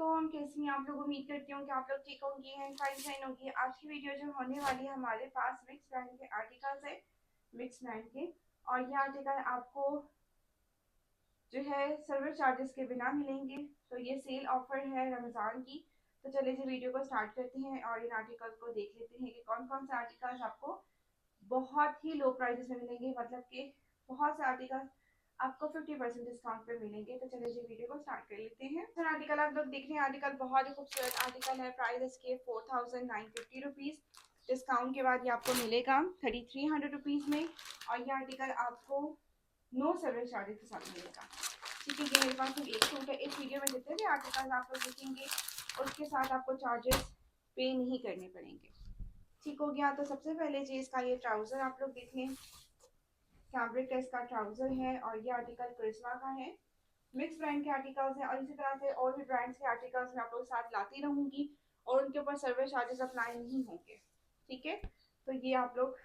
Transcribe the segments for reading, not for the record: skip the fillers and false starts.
वालेकुम, कैसी हैं आप लोग। उम्मीद करती हूँ कि आप लोग ठीक होंगे हैं, फाइन होंगी। आज की वीडियो जो होने वाली है हमारे पास मिक्स ब्रांड के आर्टिकल्स है, मिक्स ब्रांड के। और ये आर्टिकल आपको जो है सर्विस चार्जेस के बिना मिलेंगे। तो ये सेल ऑफर है रमज़ान की। तो चलिए जी वीडियो को स्टार्ट करते हैं और इन आर्टिकल्स को देख लेते हैं कि कौन कौन से आर्टिकल्स आपको बहुत ही लो प्राइसेस में मिलेंगे। मतलब कि बहुत से आर्टिकल आपको 50% डिस्काउंट पे मिलेंगे। तो चलिए जी वीडियो को स्टार्ट कर लेते हैं। सर आर्टिकल आप लोग देख रहे हैं, आर्टिकल बहुत ही खूबसूरत आर्टिकल है। प्राइस इसके 4950 रुपीज़। डिस्काउंट के बाद ये आपको मिलेगा 3300 रुपीज़ में। और ये आर्टिकल आपको नो सर्विस चार्जेस के साथ मिलेगा। ठीक है, ये मेरे पास सिर्फ एक सूट है। इस वीडियो में जितने भी आर्टिकल आप लोग देखेंगे उसके साथ आपको चार्जेस पे नहीं करने पड़ेंगे। ठीक हो गया। तो सबसे पहले जी इसका ये ट्राउज़र आप लोग देख लें। फैब्रिक का इसका ट्राउज़र है और ये आर्टिकल करिश्मा का है। मिक्स ब्रांड के आर्टिकल्स हैं और इसी तरह से और भी ब्रांड्स के आर्टिकल्स मैं आप लोगों के साथ लाती रहूँगी और उनके ऊपर सर्विस चार्जेस अप्लाई नहीं होंगे। ठीक है, तो ये आप लोग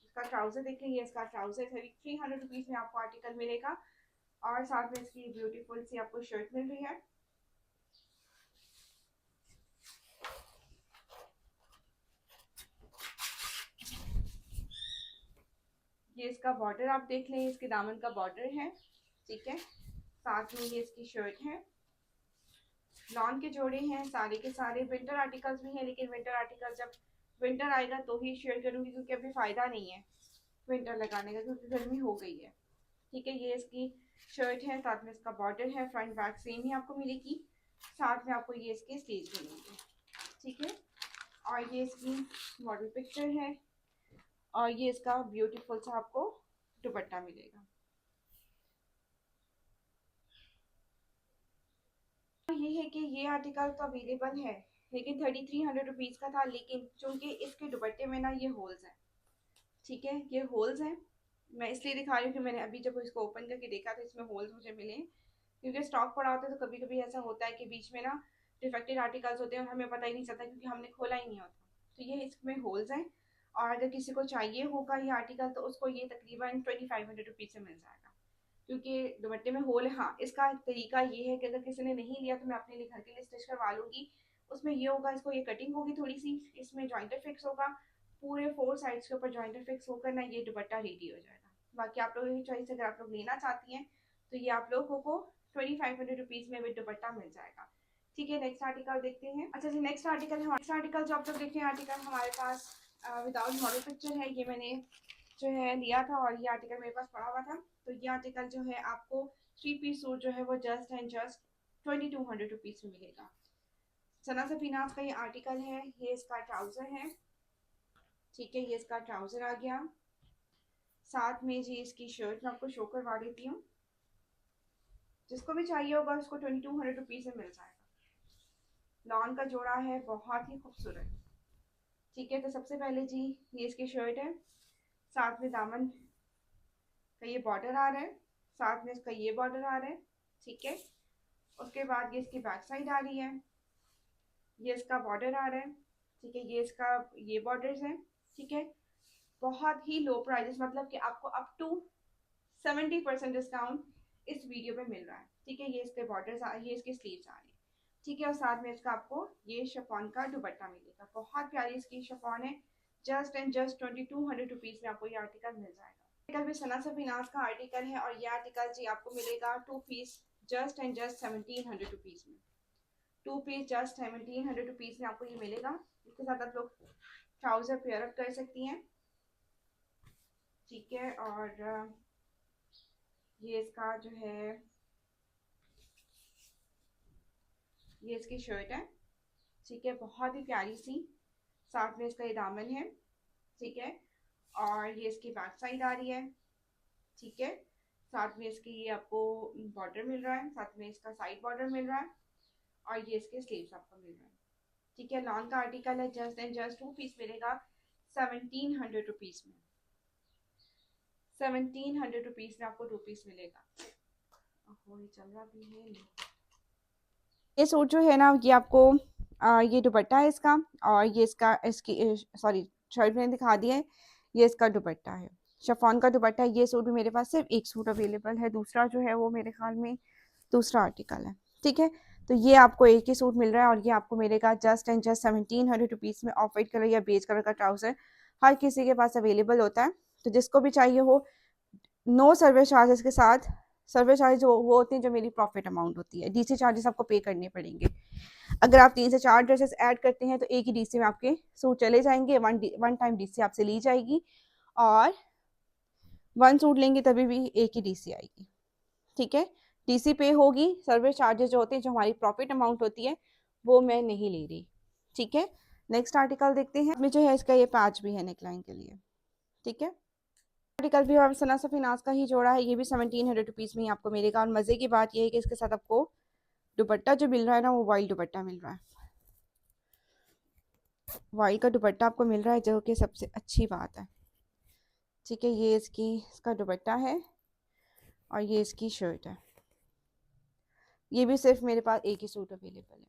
इसका ट्राउज़र देखें। ये इसका ट्राउज़र 3300 रुपीज़ में आपको आर्टिकल मिलेगा और साथ में इसकी ब्यूटीफुल सी आपको शर्ट मिल रही है। ये इसका बॉर्डर आप देख लें, इसके दामन का बॉर्डर है। ठीक है, साथ में ये इसकी शर्ट है। लॉन के जोड़े हैं, सारे के सारे विंटर आर्टिकल्स भी हैं, लेकिन विंटर आर्टिकल जब विंटर आएगा तो ही शेयर करूंगी, क्योंकि अभी फ़ायदा नहीं है विंटर लगाने का, क्योंकि गर्मी हो गई है। ठीक है, ये इसकी शर्ट है, साथ में इसका बॉर्डर है। फ्रंट बैक सेम ही आपको मिलेगी। साथ में आपको ये इसके स्लीव्स मिलेंगे। ठीक है, और ये इसकी मॉडल पिक्चर है और ये इसका ब्यूटीफुल सा आपको दुपट्टा मिलेगा। ये है कि ये आर्टिकल तो अवेलेबल है, लेकिन 3300 रुपीज़ का था। लेकिन चूंकि इसके दुपट्टे में ना ये होल्स हैं। ठीक है, ये होल्स हैं। मैं इसलिए दिखा रही हूँ कि मैंने अभी जब इसको ओपन करके देखा तो इसमें होल्स मुझे मिले, क्योंकि स्टॉक पड़ा होता है तो कभी कभी ऐसा होता है कि बीच में ना डिफेक्टेड आर्टिकल्स होते हैं और हमें पता ही नहीं चलता, क्योंकि हमने खोला ही नहीं होता। तो ये इसमें होल्स हैं और अगर किसी को चाहिए होगा ये आर्टिकल तो उसको ये तकरीबन 2500 रुपीज़ से मिल जाएगा, क्योंकि दुपट्टे में होल है। हाँ, इसका तरीका ये है कि अगर किसी ने नहीं लिया तो मैं अपने लिए घर के लिए स्टिच करवा लूँगी। उसमें ये होगा, इसको ये कटिंग होगी थोड़ी सी, इसमें जॉइंटर फिक्स होगा, पूरे 4 साइड्स के ऊपर जॉइंटर फिक्स होकर ना ये दुपट्टा रेडी हो जाएगा। बाकी आप लोगों की चॉइस, अगर आप लोग लेना चाहती हैं तो ये आप लोगों को 2500 रुपीज़ में विद दुपट्टा मिल जाएगा। ठीक है, नेक्स्ट आर्टिकल देखते हैं। अच्छा जी, नेक्स्ट आर्टिकल जो आप लोग देखते हैं, आर्टिकल हमारे पास विदाउट मॉडल पिक्चर है। ये मैंने जो है लिया था और ये आर्टिकल मेरे पास पड़ा हुआ था। तो ये आर्टिकल जो है आपको 3 पीस सूट जो है वो जस्ट एंड जस्ट 2200 रुपीज़ में मिलेगा। सना सफीनाज का ये आर्टिकल है। ये इसका ट्राउज़र है। ठीक है, ये इसका ट्राउज़र आ गया। साथ में जी इसकी शर्ट मैं आपको शो करवा देती हूँ। जिसको भी चाहिए होगा उसको 2200 रुपीज़ में मिल जाएगा। लॉन का जोड़ा है, बहुत ही खूबसूरत। ठीक है, तो सबसे पहले जी ये इसकी शर्ट है, साथ में दामन का ये बॉर्डर आ रहा है, साथ में इसका ये बॉर्डर आ रहा है। ठीक है, उसके बाद ये इसकी बैक साइड आ रही है, ये इसका बॉर्डर आ रहा है। ठीक है, ये इसका ये बॉर्डर्स हैं। ठीक है, बहुत ही लो प्राइजेस, मतलब कि आपको अप टू 70% डिस्काउंट इस वीडियो पे मिल रहा है। ठीक है, ये इसके बॉर्डर्स ये इसकी स्लीव्स आ रही है। ठीक है, और साथ में इसका आपको ये शिफॉन का दुपट्टा मिलेगा। बहुत प्यारी इसकी शिफॉन है। जस्ट एंड जस्ट 2200 रुपीज़ में आपको ये आर्टिकल मिल जाएगा। आर्टिकल भी सना सफीनाज का आर्टिकल है और ये आर्टिकल जी आपको मिलेगा 2 piece just and just 1700 rupees में। 2 पीस जस्ट 1700 रुपीज़ में आपको ये मिलेगा। इसके साथ आप लोग ट्राउज़र पेयर अप कर सकती हैं। ठीक है, और ये इसका जो है ये इसकी शर्ट है। ठीक है, बहुत ही प्यारी सी। साथ में इसका ये दामन है। ठीक है, और ये इसकी बैक साइड आ रही है। ठीक है, साथ में इसकी ये आपको बॉर्डर मिल रहा है, साथ में इसका साइड बॉर्डर मिल रहा है और ये इसके स्लीव्स आपको मिल रहा है। ठीक है, लॉन का आर्टिकल है। जस्ट एंड जस्ट 2 पीस मिलेगा 1700 रुपीज़ में। 1700 रुपीज़ में आपको 2 पीस मिलेगा। ये चल रहा भी है। ये सूट जो है ना ये आपको ये दुपट्टा है इसका, और ये इसका इसकी सॉरी शर्ट मैंने दिखा दिया है। ये इसका दुपट्टा है, शिफॉन का दुपट्टा है। ये सूट भी मेरे पास सिर्फ एक सूट अवेलेबल है, दूसरा जो है वो मेरे ख्याल में दूसरा आर्टिकल है। ठीक है, तो ये आपको एक ही सूट मिल रहा है और ये आपको मिलेगा जस्ट एंड जस्ट 1700 रुपीज़ में। ऑफ वाइट कलर या बेज कलर का ट्राउज़र हर किसी के पास अवेलेबल होता है, तो जिसको भी चाहिए हो, नो सर्विस चार्जेस के साथ। सर्विस चार्ज जो वो होते हैं जो मेरी प्रॉफिट अमाउंट होती है, डीसी चार्जेस आपको पे करने पड़ेंगे। अगर आप 3 से 4 ड्रेसेस ऐड करते हैं तो एक ही डीसी में आपके सूट चले जाएंगे, वन टाइम डीसी आपसे ली जाएगी, और 1 सूट लेंगे तभी भी एक ही डीसी आएगी। ठीक है, डीसी पे होगी, सर्विस चार्जेस जो होते हैं, जो हमारी प्रॉफिट अमाउंट होती है, वो मैं नहीं ले रही। ठीक है, नेक्स्ट आर्टिकल देखते हैं। इसमें जो है इसका ये पैच भी है नेकलाइन के लिए। ठीक है, आर्टिकल भी और सना सफीनाज का ही जोड़ा है, ये भी 1700 रुपीज़ में ही आपको मिलेगा। और मज़े की बात ये है कि इसके साथ आपको दुपट्टा जो मिल रहा है ना, वो वाइट दुपट्टा मिल रहा है। वाइट का दुपट्टा आपको मिल रहा है, जो कि सबसे अच्छी बात है। ठीक है, ये इसका दुपट्टा है और ये इसकी शर्ट है। ये भी सिर्फ मेरे पास एक ही सूट अवेलेबल है।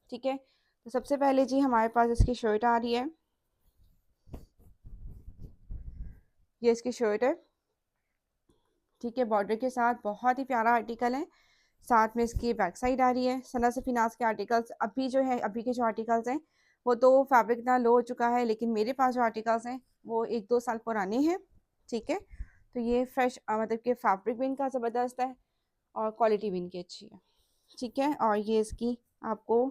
ठीक है, तो सबसे पहले जी हमारे पास इसकी शर्ट आ रही है, ये इसकी शर्ट है। ठीक है, बॉर्डर के साथ बहुत ही प्यारा आर्टिकल है। साथ में इसकी बैक साइड आ रही है। सना से फिनास के आर्टिकल्स अभी जो है, अभी के जो आर्टिकल्स हैं वो तो फैब्रिक इतना लो हो चुका है, लेकिन मेरे पास जो आर्टिकल्स हैं वो 1-2 साल पुराने हैं। ठीक है, तो ये फ्रेश मतलब कि फैब्रिक भी इनका ज़बरदस्त है और क्वालिटी भी इनकी अच्छी है। ठीक है, और ये इसकी आपको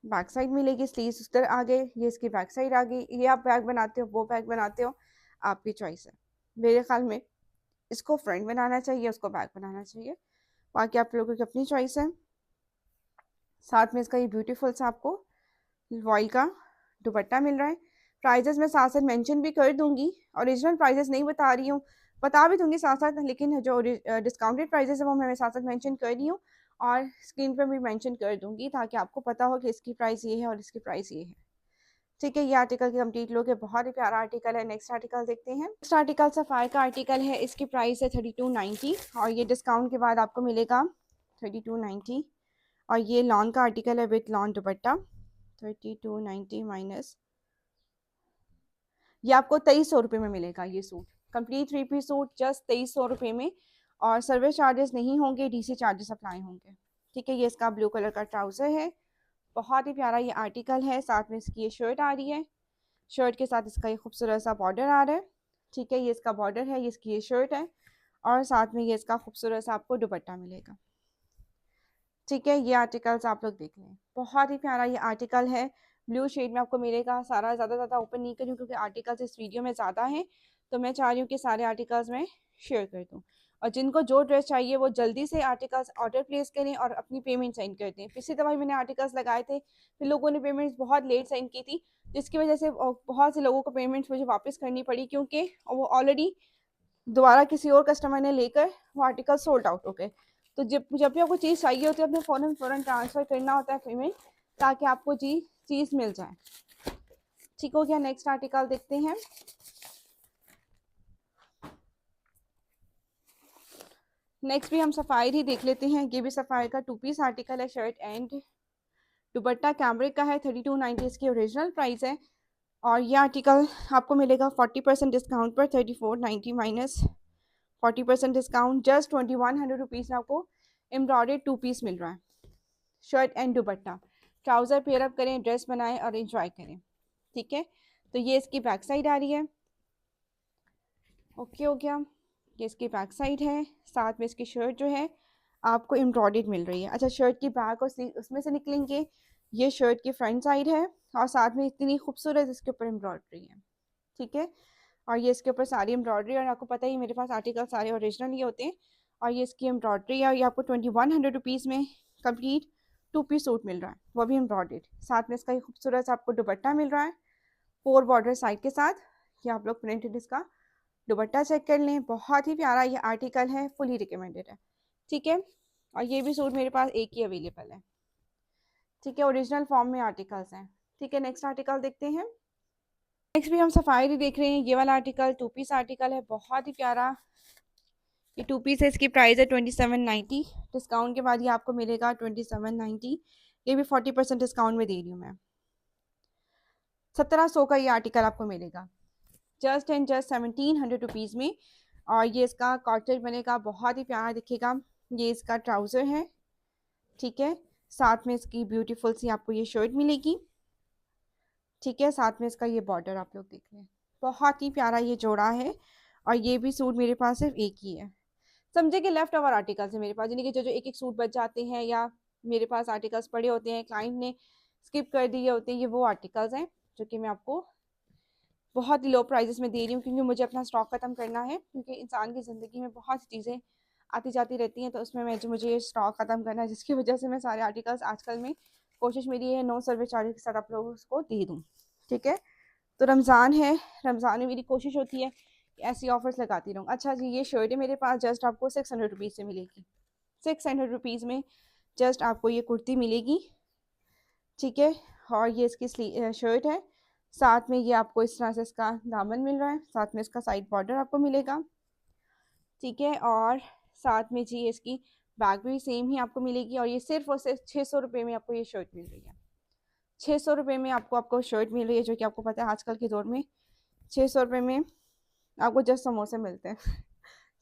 बैक साइड मिलेगी, स्लीव्स उस तरह आ गए, ये इसकी बैक साइड आ गई। ये आप बैग बनाते हो, वो बैग बनाते हो, आपकी चॉइस है। मेरे ख्याल में इसको फ्रंट बनाना चाहिए, उसको बैक बनाना चाहिए, बाकी आप लोगों की अपनी चॉइस है। साथ में इसका ये ब्यूटीफुल सा आपको वॉइल का दुपट्टा मिल रहा है। प्राइजेस मैं साथ साथ मेंशन भी कर दूंगी, ओरिजिनल प्राइजेस नहीं बता रही हूँ, बता भी दूंगी साथ साथ, लेकिन जो डिस्काउंटेड प्राइजेस है वो मैं साथ साथ मेंशन कर रही हूँ और स्क्रीन पर भी मेंशन कर दूंगी, ताकि आपको पता हो कि इसकी प्राइस ये है और इसकी प्राइस ये है। ठीक है, ये आर्टिकल की कंप्लीट लोग है, बहुत ही प्यारा आर्टिकल है। नेक्स्ट आर्टिकल देखते हैं। नेक्स्ट आर्टिकल सफ़ायर का आर्टिकल है, इसकी प्राइस है 3290 और ये डिस्काउंट के बाद आपको मिलेगा 3290। और ये लॉन का आर्टिकल है विथ लॉन दुपट्टा, 3290 माइनस, ये आपको 2300 रुपये में मिलेगा। ये suit complete 3 piece suit just 2300 रुपये में, और सर्विस चार्जेस नहीं होंगे, डीसी चार्जेस अप्लाई होंगे। ठीक है, ये इसका ब्लू कलर का ट्राउज़र है, बहुत ही प्यारा ये आर्टिकल है। साथ में इसकी ये शर्ट आ रही है, शर्ट के साथ इसका ये खूबसूरत सा बॉर्डर आ रहा है। ठीक है, ये इसका बॉर्डर है, ये इसकी ये शर्ट है, और साथ में ये इसका खूबसूरत सा आपको दुपट्टा मिलेगा। ठीक है, ये आर्टिकल्स आप लोग देख लें, बहुत ही प्यारा ये आर्टिकल है, ब्लू शेड में आपको मिलेगा। सारा ज़्यादा ओपन नहीं करूँ क्योंकि आर्टिकल्स इस वीडियो में ज़्यादा हैं, तो मैं चाह रही हूँ कि सारे आर्टिकल्स मैं शेयर कर दूँ, और जिनको जो ड्रेस चाहिए वो जल्दी से आर्टिकल्स ऑर्डर प्लेस करें और अपनी पेमेंट सेंड कर दें। पिछली दफ़ा मैंने आर्टिकल्स लगाए थे, फिर लोगों ने पेमेंट्स बहुत लेट सेंड की थी, जिसकी वजह से बहुत से लोगों को पेमेंट्स मुझे वापस करनी पड़ी, क्योंकि वो ऑलरेडी दोबारा किसी और कस्टमर ने लेकर वो आर्टिकल सोल्ड आउट हो गए। तो जब जब भी आपको चीज़ चाहिए होती है, अपने फ़ौरन ट्रांसफ़र करना होता है पेमेंट, ताकि आपको चीज़ मिल जाए। ठीक हो गया, नेक्स्ट आर्टिकल देखते हैं। नेक्स्ट भी हम सफ़ायर ही देख लेते हैं। ये भी सफ़ायर का 2 पीस आर्टिकल है, शर्ट एंड दुपट्टा कैमरिक का है। 3290 इसकी ओरिजिनल प्राइस है, और ये आर्टिकल आपको मिलेगा 40% डिस्काउंट पर, 3490 माइनस 40% डिस्काउंट, जस्ट 2100 रुपीज़ में आपको एम्ब्रॉयडर्ड 2 पीस मिल रहा है, shirt and dupatta. Trouser pair up करें, ड्रेस बनाएं और एंजॉय करें। ठीक है, तो ये इसकी बैक साइड आ रही है। ओके हो गया, ये इसकी बैक साइड है। साथ में इसकी शर्ट जो है आपको एम्ब्रॉयडर्ड मिल रही है। अच्छा, शर्ट की बैक और उसमें से निकलेंगे, ये शर्ट की फ्रंट साइड है, और साथ में इतनी खूबसूरत इसके ऊपर एम्ब्रॉयडरी है। ठीक है, और ये इसके ऊपर सारी एम्ब्रॉयडरी, और आपको पता ही मेरे पास आर्टिकल सारे ओरिजिनल ही होते हैं। और ये इसकी एम्ब्रॉयडरी है, और ये आपको 2100 रुपीज़ में कंप्लीट 2 पीस सूट मिल रहा है, वो भी एम्ब्रॉयडर्ड। साथ में इसका ये खूबसूरत आपको दुपट्टा मिल रहा है, 4 बॉर्डर साइड के साथ। ये आप लोग प्रिंटेड इसका दुपट्टा चेक कर लें, बहुत ही प्यारा ये आर्टिकल है, फुली रिकमेंडेड है। ठीक है, और ये भी सूट मेरे पास एक ही अवेलेबल है। ठीक है, ओरिजिनल फॉर्म में आर्टिकल्स हैं। ठीक है, नेक्स्ट आर्टिकल देखते हैं। नेक्स्ट भी हम सफारी देख रहे हैं। ये वाला आर्टिकल 2 पीस आर्टिकल है, बहुत ही प्यारा ये 2 पीस है। इसकी प्राइस है 2790, डिस्काउंट के बाद ये आपको मिलेगा 2790। ये भी 40% डिस्काउंट में दे रही हूँ मैं, 1700 का ये आर्टिकल आपको मिलेगा जस्ट एंड जस्ट 1700 रुपीज़ में। और ये इसका कॉर्सेट बनेगा, बहुत ही प्यारा दिखेगा। ये इसका ट्राउज़र है, ठीक है, साथ में इसकी ब्यूटीफुल सी आपको ये शर्ट मिलेगी। ठीक है, साथ में इसका ये बॉर्डर आप लोग देख लें, बहुत ही प्यारा ये जोड़ा है। और ये भी सूट मेरे पास सिर्फ एक ही है। समझे कि लेफ्ट ओवर आर्टिकल्स है मेरे पास, यानी कि जो जो एक एक सूट बच जाते हैं या मेरे पास आर्टिकल्स पड़े होते हैं, क्लाइंट ने स्किप कर दिए होते हैं, ये वो आर्टिकल्स हैं जो कि मैं आपको बहुत ही लो प्राइजेस में दे रही हूँ, क्योंकि मुझे अपना स्टॉक ख़त्म करना है, क्योंकि इंसान की ज़िंदगी में बहुत सी चीज़ें आती जाती रहती हैं, तो उसमें मुझे ये स्टॉक ख़त्म करना है, जिसकी वजह से मैं सारे आर्टिकल्स आजकल में कोशिश मेरी है नो सर्विस चार्जेस के साथ आप लोगों को दे दूँ। ठीक है, तो रमज़ान है, रमज़ान में मेरी कोशिश होती है कि ऐसी ऑफर्स लगाती रहूँ। अच्छा जी, ये शर्ट है मेरे पास, जस्ट आपको 600 रुपीज़ से मिलेगी। 600 रुपीज़ में जस्ट आपको ये कुर्ती मिलेगी। ठीक है, और ये इसकी शर्ट है, साथ में ये आपको इस तरह से इसका दामन मिल रहा है, साथ में इसका साइड बॉर्डर आपको मिलेगा। ठीक है, और साथ में जी इसकी बैग भी सेम ही आपको मिलेगी, और ये सिर्फ और सिर्फ 600 रुपये में आपको ये शर्ट मिल रही है। 600 रुपये में आपको शर्ट मिल रही है, जो कि आपको पता है आजकल के दौर में 600 रुपये में आपको जस्ट समोसे मिलते हैं।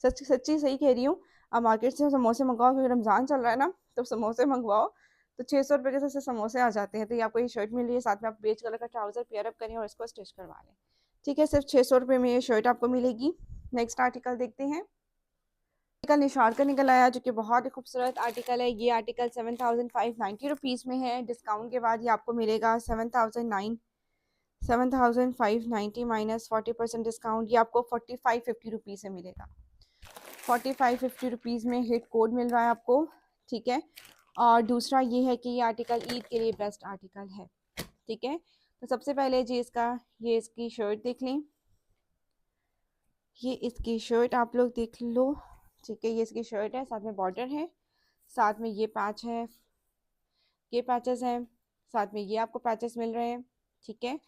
सच्ची सही कह रही हूँ। आप मार्केट से समोसे मंगवाओ, क्योंकि रमज़ान चल रहा है ना, तो समोसे मंगवाओ तो 600 रुपये के से समोसे आ जाते हैं। तो ये आपको ये शर्ट मिल रही है, साथ में आप बेज कलर का ट्राउज़र पेयरअप करें और इसको स्टिच करवा लें। ठीक है, सिर्फ 600 रुपये में ये शर्ट आपको मिलेगी। नेक्स्ट आर्टिकल देखते हैं। आर्टिकल निशार का निकल आया, जो कि बहुत ही खूबसूरत आर्टिकल है। ये आर्टिकल 7590 रुपीज़ में है। डिस्काउंट के बाद ये आपको मिलेगा 7590 माइनस 40% डिस्काउंट, ये आपको 4550 रुपीज़ से मिलेगा। 4550 रुपीज़ में हिट कोड मिल रहा है आपको। ठीक है, और दूसरा ये है कि ये आर्टिकल ईद के लिए बेस्ट आर्टिकल है। ठीक है, तो सबसे पहले जी ये इसकी शर्ट देख लें। ये इसकी शर्ट आप लोग देख लो। ठीक है, ये इसकी शर्ट है, साथ में बॉर्डर है, साथ में ये पैच है, ये पैचेस हैं, साथ में ये आपको पैचेस मिल रहे हैं। ठीक है,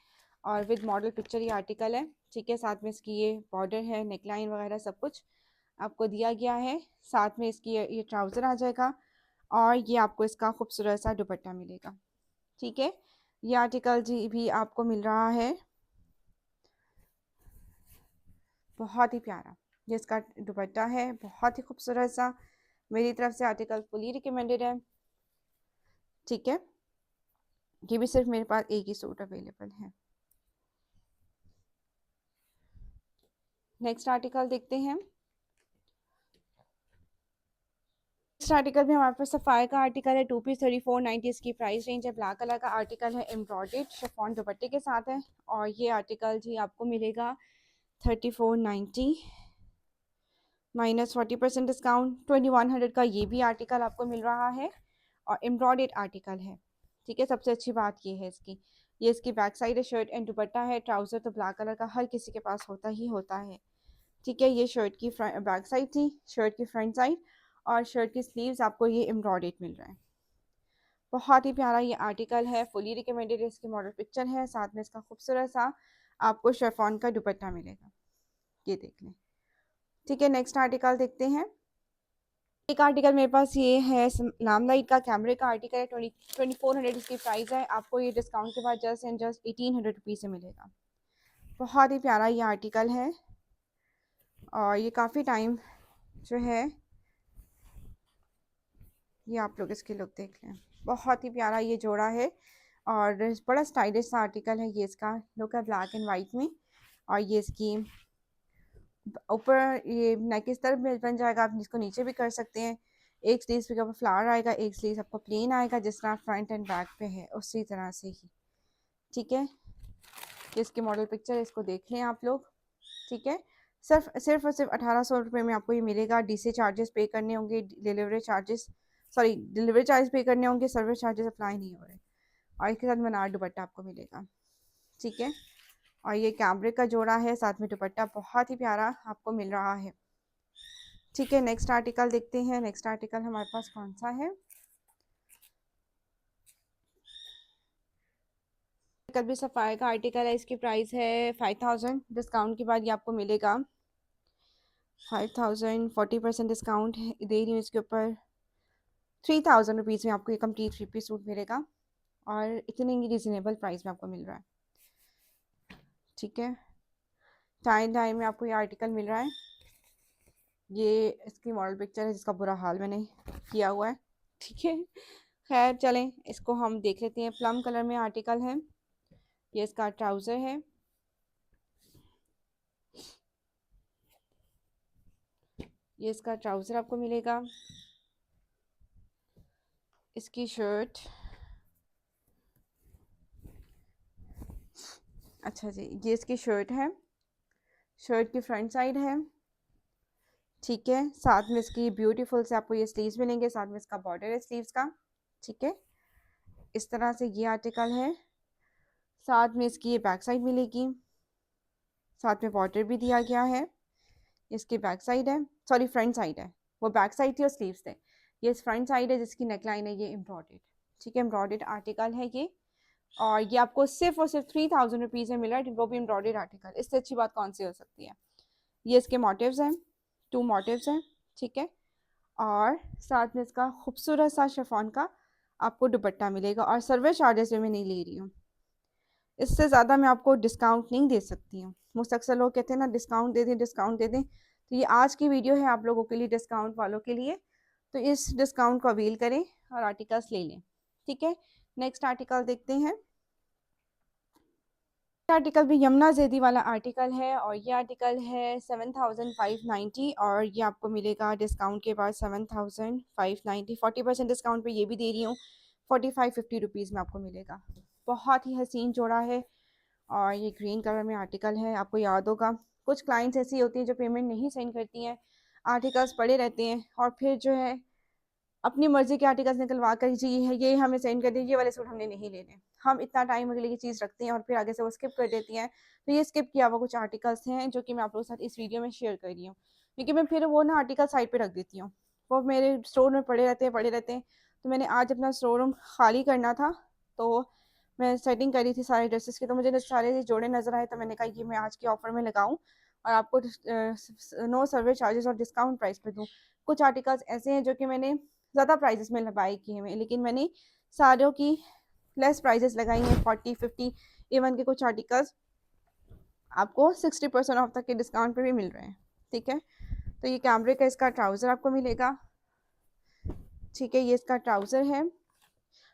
और विद मॉडल पिक्चर ये आर्टिकल है। ठीक है, साथ में इसकी ये बॉर्डर है, नेकलाइन वगैरह सब कुछ आपको दिया गया है। साथ में इसकी ये ट्राउज़र आ जाएगा, और ये आपको इसका खूबसूरत सा दुपट्टा मिलेगा। ठीक है, ये आर्टिकल जी भी आपको मिल रहा है, बहुत ही प्यारा। ये इसका दुपट्टा है, बहुत ही खूबसूरत सा। मेरी तरफ से आर्टिकल फुली रिकमेंडेड है। ठीक है, ये भी सिर्फ मेरे पास एक ही सूट अवेलेबल है। नेक्स्ट आर्टिकल देखते हैं। नेक्स्ट आर्टिकल भी हमारे पास सफ़ायर का आर्टिकल है, 2 पीस 3490 इसकी प्राइस रेंज है। ब्लैक कलर का आर्टिकल है, एम्ब्रॉयडेड शिफॉन दुपट्टे के साथ है, और ये आर्टिकल जी आपको मिलेगा 3490 माइनस 40% डिस्काउंट। 2100 का ये भी आर्टिकल आपको मिल रहा है, और एम्ब्रॉयडेड आर्टिकल है। ठीक है, सबसे अच्छी बात ये है इसकी, ये इसकी बैक साइड है, शर्ट एंड दुपट्टा है। ट्राउज़र तो ब्लैक कलर का हर किसी के पास होता ही होता है। ठीक है, ये शर्ट की बैक साइड थी, शर्ट की फ्रंट साइड, और शर्ट की स्लीव्स आपको ये एम्ब्रॉयडेड मिल रहा है। बहुत ही प्यारा ये आर्टिकल है, फुली रिकमेंडेड है। इसकी मॉडल पिक्चर है, साथ में इसका खूबसूरत सा आपको शेफॉन का दुपट्टा मिलेगा, ये देख लें। ठीक है, नेक्स्ट आर्टिकल देखते हैं। एक आर्टिकल मेरे पास ये है, लामलाइट का कैमरे का आर्टिकल है, 2400 इसकी प्राइस है। आपको ये डिस्काउंट के बाद जस्ट एंड जस्ट 1800 रुपीज़ से मिलेगा। बहुत ही प्यारा ये आर्टिकल है, और ये काफ़ी टाइम जो है, ये आप लोग इसकी लुक देख लें, बहुत ही प्यारा ये जोड़ा है, और बड़ा स्टाइलिश सा आर्टिकल है। ये इसका लुक है ब्लैक एंड वाइट में, और ये इसकी ऊपर ये नेक इस तरफ में बन जाएगा, आप इसको नीचे भी कर सकते हैं। एक स्लीव पे फ्लावर आएगा, एक स्लीव आपको प्लेन आएगा, जिस तरह फ्रंट एंड बैक पे है उसी तरह से ही। ठीक है, इसकी मॉडल पिक्चर इसको देख लें आप लोग। ठीक है, सिर्फ और सिर्फ 1800 रुपये में आपको ये मिलेगा। डीसी चार्जेस पे करने होंगे, डिलीवरी चार्ज पे करने होंगे, सर्विस चार्जेस अप्लाई नहीं हो रहे, और इसके साथ मनार दुपट्टा आपको मिलेगा। ठीक है, और ये कैमरे का जोड़ा है, साथ में दुपट्टा बहुत ही प्यारा आपको मिल रहा है। ठीक है, नेक्स्ट आर्टिकल देखते हैं। नेक्स्ट आर्टिकल हमारे पास कौन सा है। आर्टिकल भी सफ़ायर का आर्टिकल है, इसकी प्राइस है 5000, डिस्काउंट के बाद ये आपको मिलेगा 5000। 40% डिस्काउंट दे रही हूँ इसके ऊपर, 3000 रुपीज़ में आपको ये कंप्लीट 3 पीस सूट मिलेगा, और इतने ही रिजनेबल प्राइस में आपको मिल रहा है। ठीक है, टाइम टाइम में आपको ये आर्टिकल मिल रहा है। ये इसकी मॉडल पिक्चर है, जिसका बुरा हाल मैंने किया हुआ है। ठीक है, खैर चलें, इसको हम देख लेते हैं। प्लम कलर में आर्टिकल है, ये इसका ट्राउज़र है। ये इसका ट्राउज़र आपको मिलेगा, इसकी शर्ट, अच्छा जी, ये इसकी शर्ट है, शर्ट की फ्रंट साइड है। ठीक है, साथ में इसकी ब्यूटीफुल से आपको ये स्लीव्स मिलेंगे, साथ में इसका बॉर्डर है स्लीव्स का। ठीक है, इस तरह से ये आर्टिकल है। साथ में इसकी ये बैक साइड मिलेगी, साथ में बॉर्डर भी दिया गया है। इसकी बैक साइड है, सॉरी फ्रंट साइड है, वो बैक साइड थी और स्लीव्स थे। ये फ्रंट साइड है जिसकी नेकलाइन है ये एम्ब्रॉयडेड। ठीक है, एम्ब्रॉयडेड आर्टिकल है ये, और ये आपको सिर्फ और सिर्फ 3000 रुपीज़ में मिल रहा है, वो भी एम्ब्रॉयडेड आर्टिकल। इससे अच्छी बात कौन सी हो सकती है। ये इसके मोटिव्स हैं, 2 मोटिव्स हैं। ठीक है, और साथ में इसका खूबसूरत सा शिफॉन का आपको दुपट्टा मिलेगा, और सर्विस चार्जेस भी मैं नहीं ले रही हूँ, इससे ज़्यादा मैं आपको डिस्काउंट नहीं दे सकती हूँ। मुझसे अक्सर लोग कहते हैं ना डिस्काउंट दे दें, डिस्काउंट दे दें, तो ये आज की वीडियो है आप लोगों के लिए, डिस्काउंट वालों के लिए। तो इस डिस्काउंट को अवील करें और आर्टिकल्स ले लें। ठीक है, नेक्स्ट आर्टिकल देखते हैं। आर्टिकल भी यमुना ज़ैदी वाला आर्टिकल है, और ये आर्टिकल है 7590, और ये आपको मिलेगा डिस्काउंट के बाद 7590। 40% डिस्काउंट पे ये भी दे रही हूँ, 45-50 रुपीज़ में आपको मिलेगा। बहुत ही हसीन जोड़ा है, और ये ग्रीन कलर में आर्टिकल है। आपको याद होगा कुछ क्लाइंट्स ऐसी होती हैं जो पेमेंट नहीं सेंड करती हैं, आर्टिकल्स पड़े रहते हैं, और फिर जो है अपनी मर्जी के आर्टिकल्स निकलवा कर जी है ये हमें सेंड कर दिए, ये वाले सूट हमने नहीं लेने। हम इतना टाइम अगले की चीज़ रखते हैं और फिर आगे से वो स्किप कर देती हैं। तो ये स्किप किया हुआ कुछ आर्टिकल्स हैं जो कि मैं आप लोगों के साथ इस वीडियो में शेयर कर रही हूँ, क्योंकि मैं फिर वो ना आर्टिकल साइड पर रख देती हूँ, वो मेरे स्टोर में पड़े रहते हैं। तो मैंने आज अपना स्टोर रूम खाली करना था, तो मैं सेटिंग करी थी सारे ड्रेसेस की, तो मुझे सारे जोड़े नज़र आए, तो मैंने कहा कि मैं आज के ऑफ़र में लगाऊं और आपको नो सर्विस चार्जेस और डिस्काउंट प्राइस पे दूं। कुछ आर्टिकल्स ऐसे हैं जो कि मैंने ज़्यादा प्राइजेस में बाई किए हुए, लेकिन मैंने सारों की लेस प्राइजेस लगाई हैं, 40-50। इवन के कुछ आर्टिकल्स आपको 60% ऑफ तक के डिस्काउंट पे भी मिल रहे हैं। ठीक है, तो ये कैमरे का इसका ट्राउज़र आपको मिलेगा। ठीक है, ये इसका ट्राउज़र है,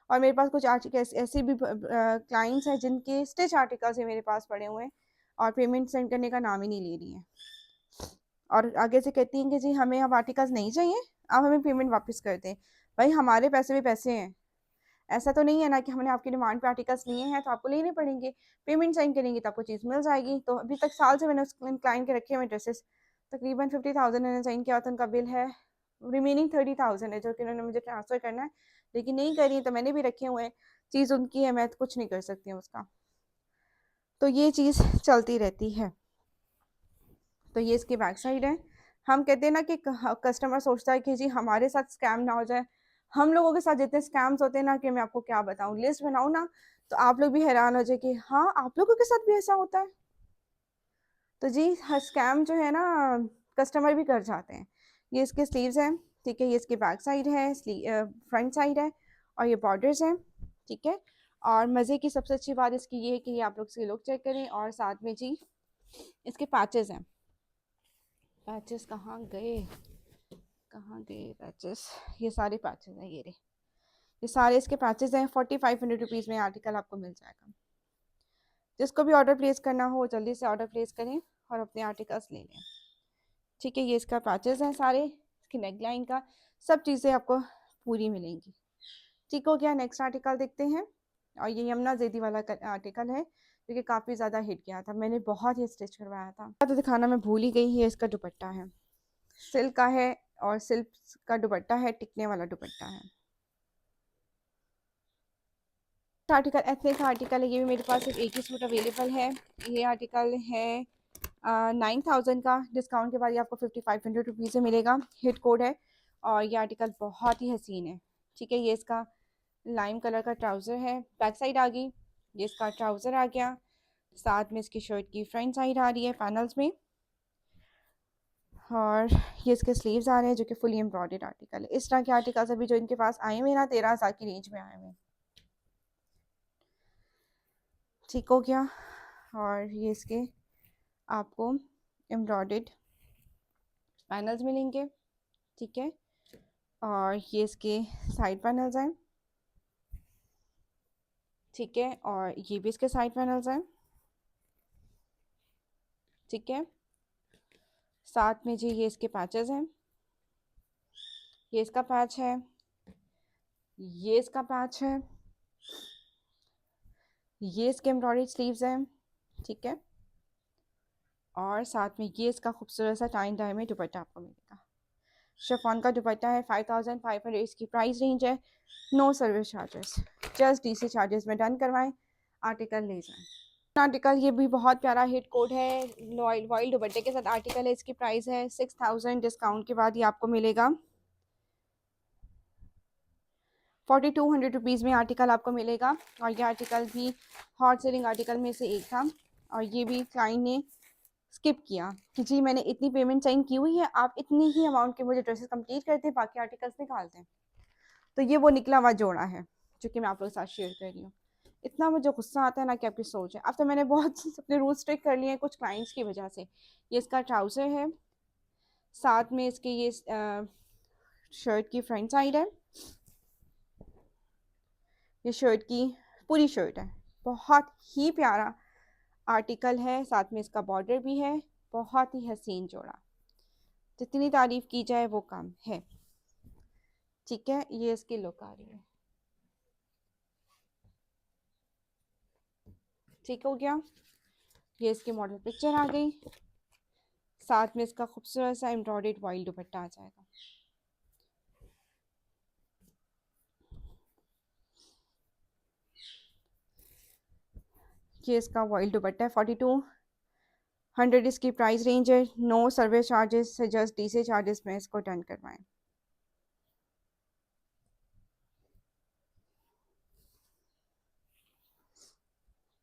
और मेरे पास कुछ आर्टिकल्स ऐसे भी क्लाइंट्स हैं जिनके स्टिच आर्टिकल्स हैं मेरे पास पड़े हुए हैं, और पेमेंट सेंड करने का नाम ही नहीं ले रही हैं, और आगे से कहती हैं कि जी हमें अब आर्टिकल्स नहीं चाहिए, आप हमें पेमेंट वापस कर दें। भाई हमारे पैसे भी पैसे हैं, ऐसा तो नहीं है ना कि हमने आपकी डिमांड पे आर्टिकल्स लिए हैं तो आपको लेने पड़ेंगे। पेमेंट साइन करेंगे तो आपको चीज़ मिल जाएगी। तो अभी तक साल से मैंने उस क्लाइंट के रखे हुए ड्रेसेस, तकरीबन 50,000 मैंने साइन किया था, उनका बिल है, रिमेनिंग 30,000 है जो कि उन्होंने मुझे ट्रांसफ़र करना है, लेकिन नहीं करी, तो मैंने भी रखे हुए हैं। चीज़ उनकी है, मैं तो कुछ नहीं कर सकती हूँ उसका, तो ये चीज़ चलती रहती है। तो ये इसकी बैक साइड है। हम कहते हैं ना कि कस्टमर सोचता है कि जी हमारे साथ स्कैम ना हो जाए। हम लोगों के साथ जितने स्कैम्स होते हैं ना कि मैं आपको क्या बताऊँ, लिस्ट बनाऊँ ना तो आप लोग भी हैरान हो जाए कि हाँ आप लोगों के साथ भी ऐसा होता है। तो जी हर स्कैम जो है ना कस्टमर भी कर जाते हैं। ये इसके स्लीव्स हैं। ठीक है, ये इसकी बैक साइड है, फ्रंट साइड है, और ये बॉर्डर्स हैं। ठीक है, और मज़े की सबसे अच्छी बात इसकी ये है कि ये आप लोग इसके लुक चेक करें, और साथ में जी इसके पैचेस हैं। पैचेस कहाँ गए पैचेस, ये सारे पैचेस हैं, ये सारे इसके पैचेस हैं। 4500 रुपीज़ में आर्टिकल आपको मिल जाएगा। जिसको भी ऑर्डर प्लेस करना हो जल्दी से ऑर्डर प्लेस करें और अपने आर्टिकल्स ले लें। ठीक है, ये इसका पैचेस हैं सारे, इसकी नेक लाइन का सब चीज़ें आपको पूरी मिलेंगी। ठीक हो गया, नेक्स्ट आर्टिकल देखते हैं। और ये यमुना ज़ैदी वाला आर्टिकल है जो कि काफ़ी ज़्यादा हिट गया था, मैंने बहुत ही स्टिच करवाया था, तो दिखाना मैं भूल ही गई। ये इसका दुपट्टा है, सिल्क का है, और सिल्क का दुपट्टा है, टिकने वाला दुपट्टा है। आर्टिकल एथनिक आर्टिकल है, ये भी मेरे पास सिर्फ एक ही सूट अवेलेबल है। ये आर्टिकल है 9000 का, डिस्काउंट के बाद ये आपको 5500 रुपीज़ से मिलेगा, हिट कोड है, और ये आर्टिकल बहुत ही हसीन है। ठीक है, ये इसका लाइम कलर का ट्राउज़र है, बैक साइड आ गई, ये इसका ट्राउज़र आ गया, साथ में इसकी शर्ट की फ्रंट साइड आ रही है पैनल्स में, और ये इसके स्लीव्स आ रहे हैं जो कि फुली एम्ब्रॉयडर्ड आर्टिकल है। इस तरह के आर्टिकल्स अभी जो इनके पास आए हुए ना 13,000 की रेंज में आए हुए हैं। ठीक हो गया, और ये इसके आपको एम्ब्रॉयडर्ड पैनल्स मिलेंगे। ठीक है, और ये इसके साइड पैनल्स हैं, ठीक है, और ये भी इसके साइड पैनल्स हैं, ठीक है। साथ में जी ये इसके पैचेस हैं, ये इसका पैच है, ये इसका पैच है, ये इसके एम्ब्रॉयडरी स्लीव्स हैं, ठीक है। और साथ में ये इसका खूबसूरत सा टाइन डाई में दुपट्टा आपको मिलेगा। शिफॉन का दुपट्टा है, 5500 इसकी प्राइस रेंज है। No service charges, just DC charges में डन करवाएं, आर्टिकल ले जाएं। आर्टिकल ये भी बहुत प्यारा हिट कोड है, लॉयल वॉयल दुपट्टे के साथ आर्टिकल है। इसकी प्राइस है 6000, डिस्काउंट के बाद ये आपको मिलेगा 4200 रुपीज़ में आर्टिकल आपको मिलेगा। और ये आर्टिकल भी हॉट सेलिंग आर्टिकल में से एक था, और ये भी क्लाइंट ने स्किप किया कि जी मैंने इतनी पेमेंट साइन की हुई है, आप इतनी ही अमाउंट के मुझे ड्रेसेस कंप्लीट करते हैं, बाकी आर्टिकल्स निकालते हैं। तो ये वो निकला हुआ जोड़ा है जो कि मैं आप लोगों के साथ शेयर कर रही हूँ। इतना मुझे गुस्सा आता है ना कि आपकी सोच है। अब तो मैंने बहुत अपने रूल स्ट्रिक कर लिए हैं कुछ क्लाइंट्स की वजह से। ये इसका ट्राउज़र है, साथ में इसके ये शर्ट की फ्रंट साइड है, ये शर्ट की पूरी शर्ट है, बहुत ही प्यारा आर्टिकल है। साथ में इसका बॉर्डर भी है, बहुत ही हसीन जोड़ा, जितनी तारीफ की जाए वो कम है, ठीक है। ये इसकी लुक आ रही है, ठीक हो गया। ये इसकी मॉडल पिक्चर आ गई, साथ में इसका खूबसूरत सा एम्ब्रॉयडर्ड वाइल्ड दुपट्टा आ जाएगा। ये इसका वाइल्ड दुपट्टा है, 4200 इसकी प्राइस रेंज है। नो सर्विस चार्जेस से जस्ट डीसी चार्जेस में इसको डन करवाएं,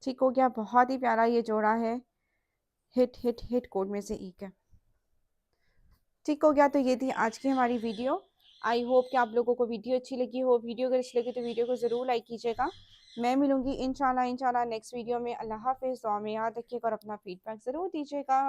ठीक हो गया। बहुत ही प्यारा ये जोड़ा है, हिट हिट हिट कोड में से एक है, ठीक हो गया। तो ये थी आज की हमारी वीडियो। आई होप कि आप लोगों को वीडियो अच्छी लगी हो। वीडियो अगर अच्छी लगी तो वीडियो को ज़रूर लाइक कीजिएगा। मैं मिलूंगी इंशाल्लाह इंशाल्लाह नेक्स्ट वीडियो में। अल्लाह हाफिज़, दुआ में याद रखिएगा और अपना फीडबैक ज़रूर दीजिएगा।